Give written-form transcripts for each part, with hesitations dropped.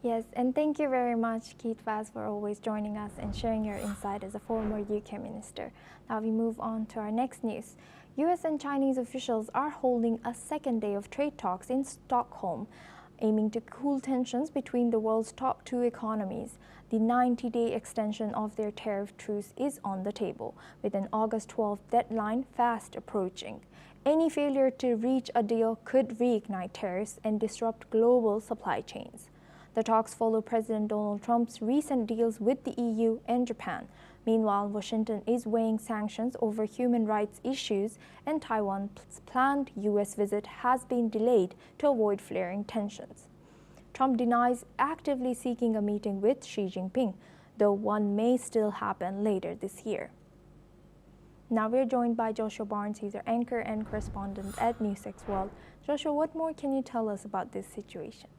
Yes, and thank you very much, Keith Vaz, for always joining us and sharing your insight as a former UK minister. Now we move on to our next news. US and Chinese officials are holding a second day of trade talks in Stockholm, aiming to cool tensions between the world's top two economies. The 90-day extension of their tariff truce is on the table, with an August 12th deadline fast approaching. Any failure to reach a deal could reignite tariffs and disrupt global supply chains. The talks follow President Donald Trump's recent deals with the EU and Japan. Meanwhile, Washington is weighing sanctions over human rights issues, and Taiwan's planned U.S. visit has been delayed to avoid flaring tensions. Trump denies actively seeking a meeting with Xi Jinping, though one may still happen later this year. Now we're joined by Joshua Barnes. He's our anchor and correspondent at NewsX World. Joshua, what more can you tell us about this situation?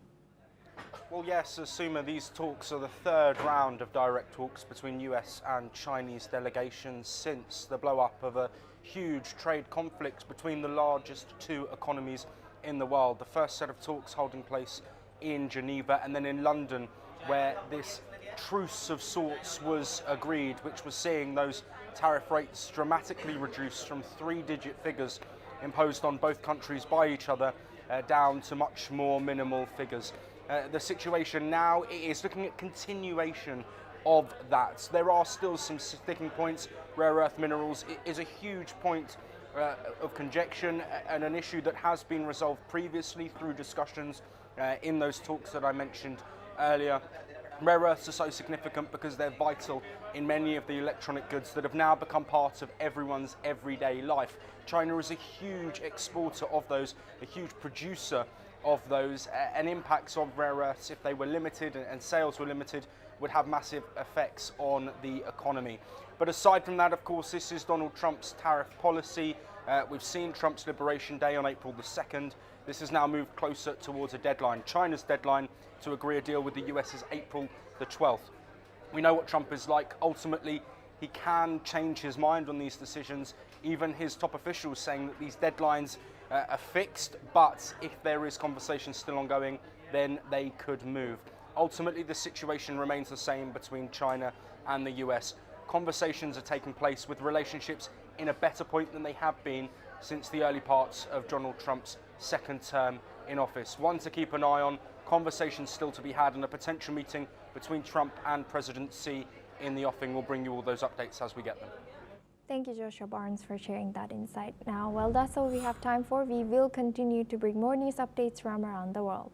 Well, yes, Asuma, these talks are the third round of direct talks between US and Chinese delegations since the blow-up of a huge trade conflict between the largest two economies in the world. The first set of talks holding place in Geneva and then in London, where this truce of sorts was agreed, which was seeing those tariff rates dramatically reduced from three-digit figures imposed on both countries by each other down to much more minimal figures. The situation now is looking at continuation of that. There are still some sticking points. Rare earth minerals is a huge point of conjecture and an issue that has been resolved previously through discussions in those talks that I mentioned earlier. Rare earths are so significant because they're vital in many of the electronic goods that have now become part of everyone's everyday life. China is a huge exporter of those, a huge producer of those, and impacts of rare earths, if they were limited and sales were limited, would have massive effects on the economy. But aside from that, of course, this is Donald Trump's tariff policy. We've seen Trump's Liberation Day on April the 2nd. This has now moved closer towards a deadline. China's deadline to agree a deal with the US is April the 12th. We know what Trump is like. Ultimately, he can change his mind on these decisions. Even his top officials saying that these deadlines are fixed, but if there is conversation still ongoing, then they could move. Ultimately, the situation remains the same between China and the US. Conversations are taking place with relationships in a better point than they have been since the early parts of Donald Trump's second term in office. One to keep an eye on, conversations still to be had, and a potential meeting between Trump and President Xi in the offing. We'll bring you all those updates as we get them. Thank you, Joshua Barnes, for sharing that insight. Now, well, that's all we have time for. We will continue to bring more news updates from around the world.